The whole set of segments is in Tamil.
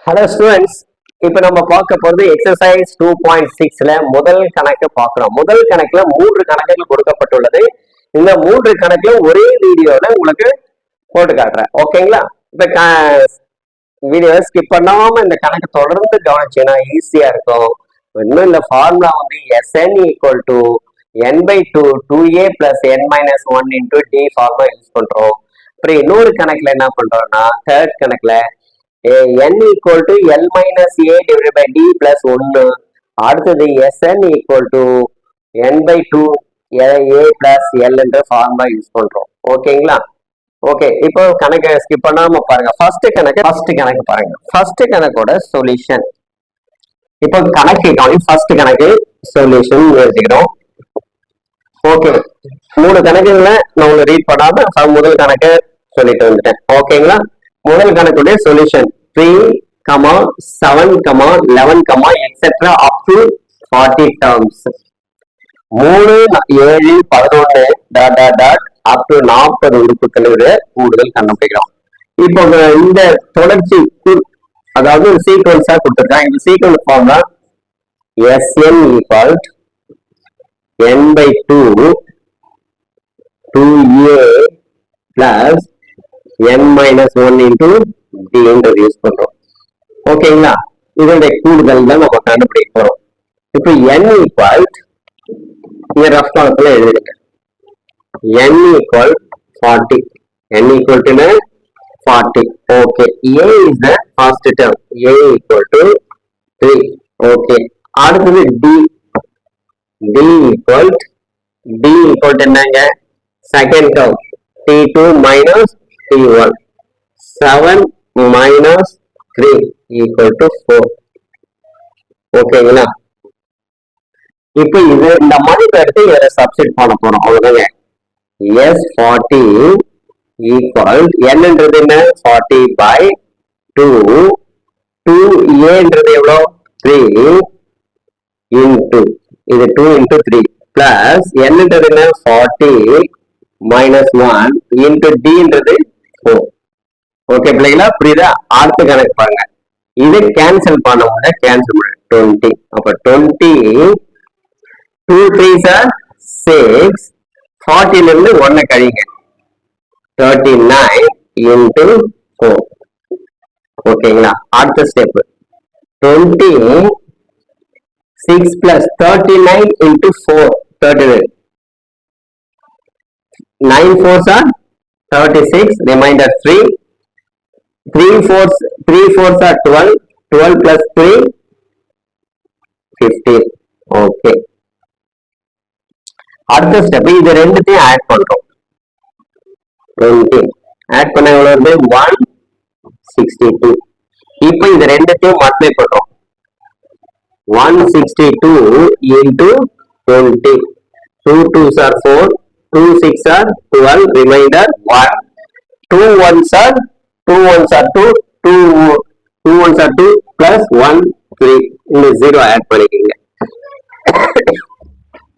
ஹலோ ஸ்டூடெண்ட்ஸ், இப்போ நம்ம பார்க்க போறது எக்ஸசைஸ் 2.6ல முதல் கணக்கு பார்க்கிறோம். முதல் கணக்குல 3 கணக்குகள் கொடுக்கப்பட்டுள்ளது. இந்த 3 கணக்குல ஒரே வீடியோல உங்களுக்கு போட்டு காட்டுறேன். ஓகேங்களா? இந்த வீடியோ ஸ்கிப் பண்ணாம இந்த கணக்கு தொடர்ந்து கவனிச்சீங்கன்னா ஈஸியா இருக்கும். இன்னும் இந்த ஃபார்முலா வந்து Sn equal to n/2 2a plus n minus 1 into d formula use பண்றோம். அப்புறம் இன்னொரு கணக்குல என்ன பண்றோம்னா தேர்ட் கணக்குல n equal to l minus a divided by d plus 1. அடுத்தது Sn equal to n/2 a plus l என்ற ஃபார்முலா யூஸ் பண்றோம். ஓகேங்களா? ஓகே, இப்போ கணக்கு ஸ்கிப் பண்ணாம பாருங்க. ஃபர்ஸ்ட் கணக்கு பாருங்க. First கணக்கோட solution. இப்போ கணக்கு ஃபர்ஸ்ட் கணக்கு சொல்யூஷன் எழுதிக்கிறோம். ஓகே, 3 கணக்குகளை நான் உங்களுக்கு ரீட் பண்ணாம முதல் கணக்கு சொல்லிட்டு வந்துட்டேன். ஓகேங்களா? முதல் கணக்குடைய solution 3, 7, 11, etc. up to 40 terms. 3, 7, 11 up to 40 உறுப்புகளுடைய கூடுதல் கண்டுபிடிக்கிறோம். இப்போ இந்த தொடர்ச்சி அதாவது சீக்வன்ஸா கொடுத்துருக்காங்க. இந்த சீக்வன்ஸ் ஃபார்ம்ல Sn equal n/2 2a plus n minus 1 into d என்று யூஸ் பண்றோம். ஓகேங்களா? இதோட கூடுதல் தான் நம்ம கண்டுபிடிக்க போறோம். இப்போ n equal இங்க ரஃப் காலத்துல எழுதிருங்க. n equal 40. n equal to 40. Okay. a is the first term. a equal to 3. Okay. அடுத்தது d. d equal என்னங்க? Second term. t2 minus t1. 7 minus 3 equal to 4. ஓகேங்களா? இப்போ இது இந்த மதிப்பை எடுத்து இதை சப்ஸ்டிட் பண்ண போறோம். அவ்வளவுதாங்க. S40 equal என்னன்றது என்ன? 40 by 2. 2a எவ்வளோ? 3 into இது 2 into 3 plus என்னன்றது என்ன? 40 minus 1 into d 4. ஓகே பிள்ளைங்களா? புரியுதா? அடுத்த கணக்கு பாருங்க. இது கேன்சல் பண்ண முடியல, கேன்சல் பண்ண 20. அப்ப 20 2 3s are 6. 40 ல இருந்து 1 கழிங்க. 39 into 4. ஓகேங்களா? அடுத்த step 20 6 plus 39 into 4 39. 9 4s are 36. Remainder 3. 3 4s are 12. 12 plus 3 15. Okay. அடுத்த ஸ்டெப் இது ரெண்டுத்தையும் ஆட் பண்றோம். 20 ஆட் பண்ண எவ்வளவு வருது? 162. இப்போ இது ரெண்டுத்தையும் மல்டிப்ளை பண்றோம். 162 into 20. 2 2s are 4. 2 6 are 12. Remainder 1. 2 1s are 2. 2 1s are 2 plus 1 3. இந்த 0 ஆட் பண்ணிக்கீங்க.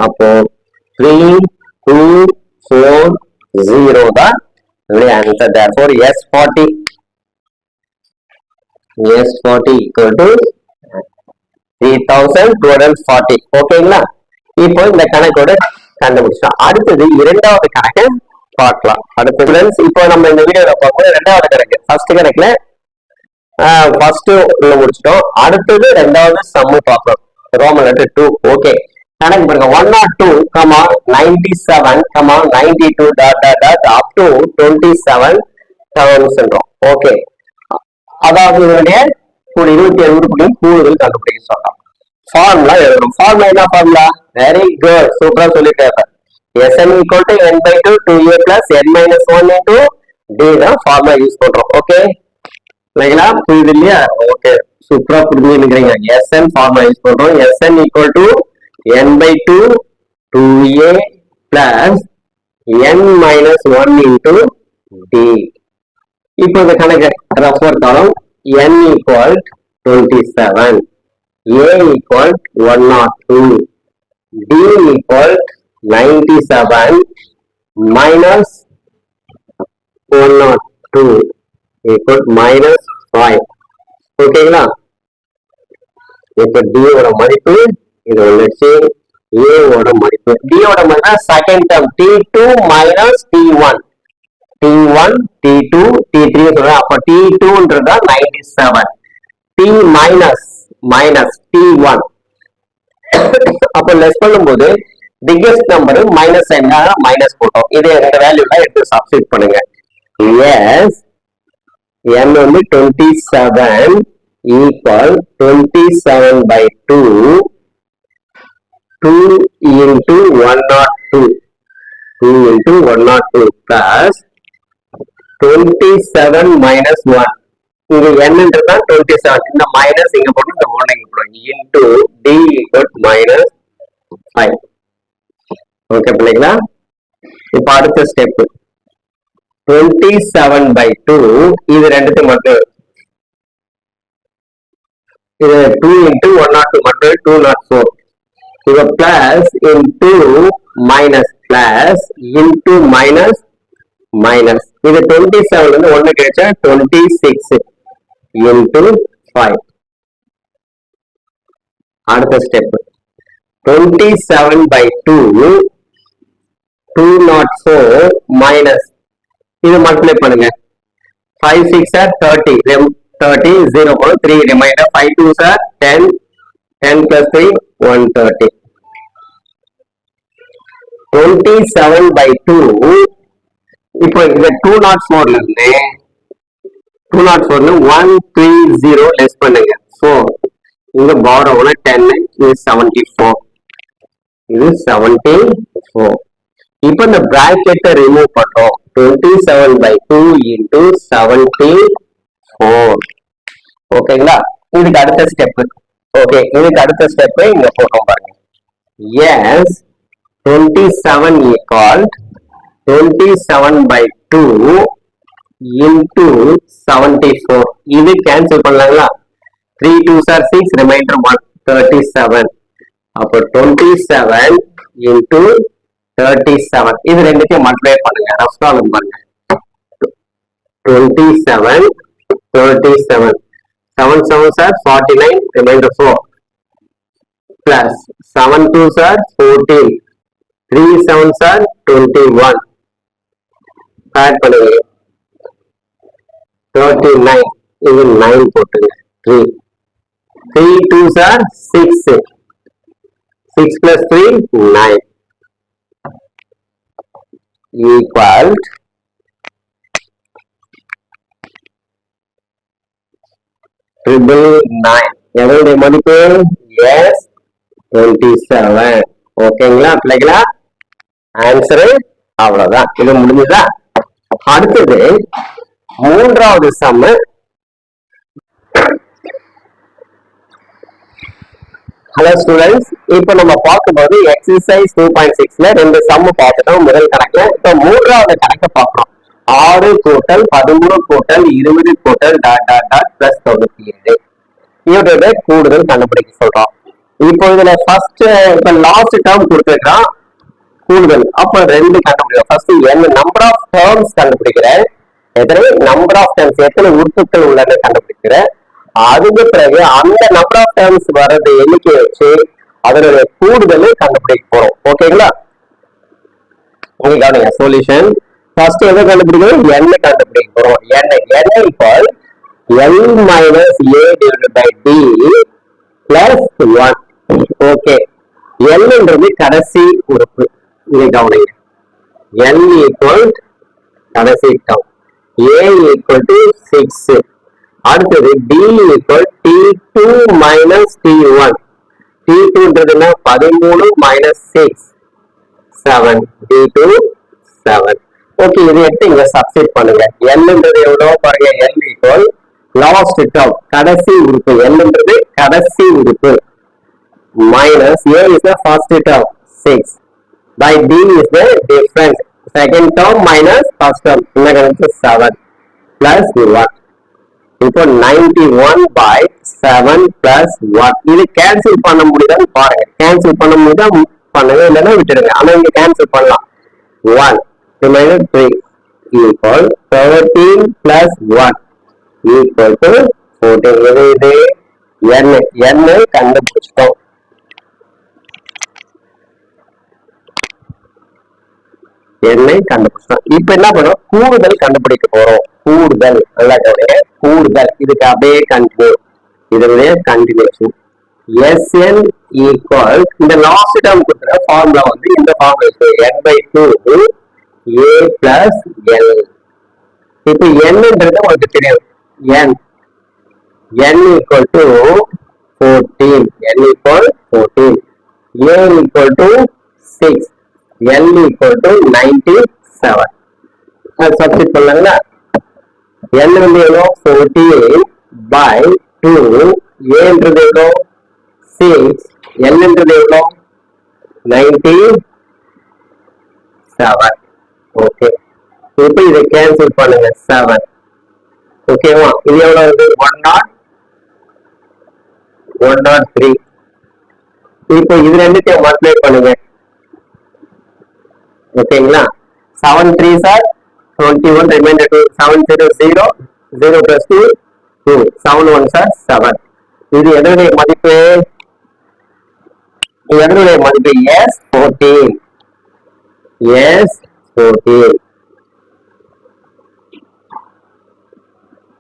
அப்போ 3 2 4 0 தான் answer. therefore S40 equal to 3240. ஓகேங்களா? இப்போ இந்த கணக்கோட கண்டுபிடிச்சோம். அடுத்தது இரண்டாவது கணக்கு பார்க்கலாம். அடுத்து இப்போ நம்ம இந்த வீடியோல பார்க்கும்போது ரெண்டாவது கணக்கு. ஃபர்ஸ்ட் கணக்குல ஃபர்ஸ்ட் முடிச்சிட்டோம். அடுத்தது ரெண்டாவது சம்மு பார்க்கிறோம். Roman letter 2. ஓகே, கணக்கு பாருங்க. 102, 97, 92 up to 27 சொல்றோம். ஓகே, அதாவது இதனுடைய 27 உறுப்புகளையும் கூடுதல் கண்டுபிடிக்க சொல்றோம். ஃபார்முலா எழுதணும். ஃபார்முலா என்ன ஃபார்முலா? வெரி குட், சூப்பரா சொல்லிட்டேன். Sn equal to n/2 2a plus n minus 1 into d தான் ஃபார்முலா யூஸ் பண்றோம். ஓகே இல்லைங்களா? புரியுது இல்லையா? ஓகே, சூப்பரா புரிஞ்சுக்கிறீங்க. Sn ஃபார்முலா யூஸ் பண்றோம். Sn equal to n/2 2a plus n minus 1 into d. இப்போ இந்த கணக்கு ரெஃபர் காலம். n equal 27, a equal 102, d equal 97 minus 102 equal minus 5. So ஓகேங்களா? இப்ப d ஓட மதிப்பு இது வந்துச்சு. a ஓட மதிப்பு d ஓட மதிப்பு second term t2 minus t1 t1 t2 t3 சொல்றேன். அப்ப t2ன்றது 97 t மைனஸ் t1 அப்ப லெஸ் பண்ணும்போது பிக்கஸ்ட் நம்பர் மைனஸ் மைனஸ் போட்டோம். இது இந்த வேல்யூல எடுத்து சப்ஸ்டிட் பண்ணுங்க. எஸ் n வந்து 27 equal 27 by 2 2 into 102 2 into 102 plus 27 minus 1 இங்க n என்றுதான் 27 இந்த மைனஸ் இங்க போட்டு இந்த 1 இங்க போடுங்க into d equal minus 5. Okay பிள்ளைங்களா? இப்ப அடுத்த ஸ்டெப் 27 by 2 இது ரெண்டுத்தையும் மட்டும் இது 2 into 102 மட்டும் 204 இது plus into minus plus into minus minus இது 27 இருந்து 1 கிடைச்சா 26 into 5. அடுத்த ஸ்டெப் 27 by 2 204 மைனஸ் இது மல்டிப்ளை பண்ணுங்க 5 6 are 30 30 0 3 remainder 5 2s are 10 10 plus 3 130 27 by 2 இப்போ இந்த 204 ல இருந்து 204 130 லெஸ் பண்ணுங்க 4 இங்க borrow 10 இது 74 இது 74 இப்போ இந்த பிராக்கெட்டை ரிமூவ் பண்றோம் 27 by 2 into 74 ஓகேங்களா? இதுக்கு அடுத்த ஸ்டெப் ஓகே இதுக்கு அடுத்த ஸ்டெப் இங்க போட்டோம் பாருங்க. எஸ் 27 equal 27 by 2 into 74 இது கேன்சல் பண்ணலாங்களா? 3 2s are 6 remainder 1 37 அப்போ 27 into 37 இது ரெண்டுத்தையும் மல்டிப்ளை பண்ணுங்க. ரஃப் காலம் பண்ணுங்க 27 37 7 7s are 49 remainder 4 plus 7 2s are 14 3 7s are 21 add பண்ணுங்க 39 இது 9 போட்டுங்க 3 3 2s are 6 6 plus 3 9 equal 999 எவ்வளவு மதிப்பு? எஸ் 27 ஓகேங்களா பிள்ளைங்களா? ஆன்சரு அவ்வளவுதான். இது முடிஞ்சுதா? அடுத்தது மூன்றாவது சம்மு. ஹலோ ஸ்டூடெண்ட்ஸ், இப்ப நம்ம பார்க்கும்போது எக்ஸசைஸ் 2.6ல ரெண்டு சம்மு பார்த்துட்டோம் முதல் கணக்குல. இப்ப மூன்றாவது கணக்கை பார்க்கணும். 6 கூட்டல் 13 கூட்டல் 20 கூட்டல் டாட் டாட் டாட் பிளஸ் 97 இவருடைய கூடுதல் கண்டுபிடிக்க சொல்றோம். இப்போ இதுல ஃபர்ஸ்ட் இப்ப லாஸ்ட் டேர்ம் கொடுத்துருக்கான் கூடுதல். அப்ப ரெண்டு கண்டுபிடிக்கும். ஃபர்ஸ்ட் என்ன நம்பர் ஆஃப் டேர்ம்ஸ் கண்டுபிடிக்கிறேன், எத்தனை நம்பர் ஆஃப் டேர்ம்ஸ் எத்தனை உறுப்புகள் உள்ளன கண்டுபிடிக்கிறேன். அதுக்கு பிறகு அந்த நம்பர் ஆஃப் டேர்ம்ஸ் வர்றது எண்ணிக்கை வச்சு அதனுடைய கூடுதலை கண்டுபிடிக்க போறோம். ஓகேங்களா? உங்களுக்கு சொல்யூஷன் ஃபர்ஸ்ட் எதை கண்டுபிடிக்கணும்? n கண்டுபிடிக்க போறோம். n equal l minus a divided by d plus 1. Okay, l கடைசி உறுப்பு. இதை கவனிங்க. l ஈக்குவல் கடைசி டேர்ம், a ஈக்குவல் டு 6. அடுத்தது d equal t2 minus t1. t2 13 minus 6 7 d2 7. Okay, இது எடுத்து இங்க சப்ஸ்டிட் பண்ணுங்க. l எவ்வளவு பாருங்க. l ஈக்குவல் லாஸ்ட் டேர்ம் கடைசி உறுப்பு. l கடைசி உறுப்பு minus a is the first term 6 by d is the difference second term minus first term 7 plus 1. இப்போ 91 by 7 plus 1 இது கேன்சல் பண்ண முடியுதான்னு பாருங்க. கேன்சல் பண்ண முடியுதா பண்ணுங்க, இல்லைன்னா விட்டுடுங்க. ஆனா இங்க கேன்சல் பண்ணலாம். 1 remainder 3 equal 13 plus 1 equal to 14 இது n கண்டுபிடிச்சிட்டோம். கண்டுபிடிச்சோம். இப்ப என்ன பண்ணுவோம், கூடுதல் கண்டுபிடிக்க போறோம். கூடுதல் கூடுதல் இதுக்கு அப்படியே கண்டினியூ, இதனுடைய கண்டினியூஷன். Sn ஈக்குவல் இந்த லாஸ்ட் டேர்ம் கொடுக்குற ஃபார்முலா வந்து இந்த formula n/2 a plus l. இப்ப என்னன்றது உங்களுக்கு தெரியும், n equal to 14, n equal 14, a equal to 6, l equal to 97. Substitute பண்ணலாங்களா? n வந்து எவ்வளோ 14 by 2, a ன்றது எவ்வளோ 6, l ன்றது எவ்வளோ 97. ஓகே, இப்போ இதை கேன்சல் பண்ணுங்க 7. ஓகேவா? இது எவ்வளவு வருது 103. இப்போ இது ரெண்டுத்தையும் மல்டிப்ளை பண்ணுங்க. ஓகேங்களா? 7 3s are 21, remainder 2, 7 0 0, 0 plus 2 2, 7 1s are 7. இது எதனுடைய மதிப்பு? S 14. S 14.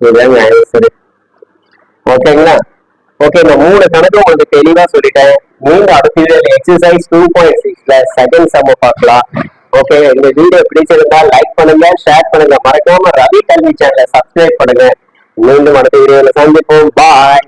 இதுதான் ஆன்சர். ஓகேங்களா? ஓகே, இந்த 3 கணக்கு உங்களுக்கு தெளிவா சொல்லிட்டேன். நீங்க அடுத்த வீடியோல எக்ஸசைஸ் 2.6ல செகண்ட் சம் பார்க்கலாம். ஓகே, இந்த வீடியோ பிடிச்சிருந்தா லைக் பண்ணுங்க, ஷேர் பண்ணுங்க, மறக்காம ரவி கல்வி சேனலை சப்ஸ்கிரைப் பண்ணுங்க. மீண்டும் அடுத்த வீடியோல சந்திப்போம். பாய்.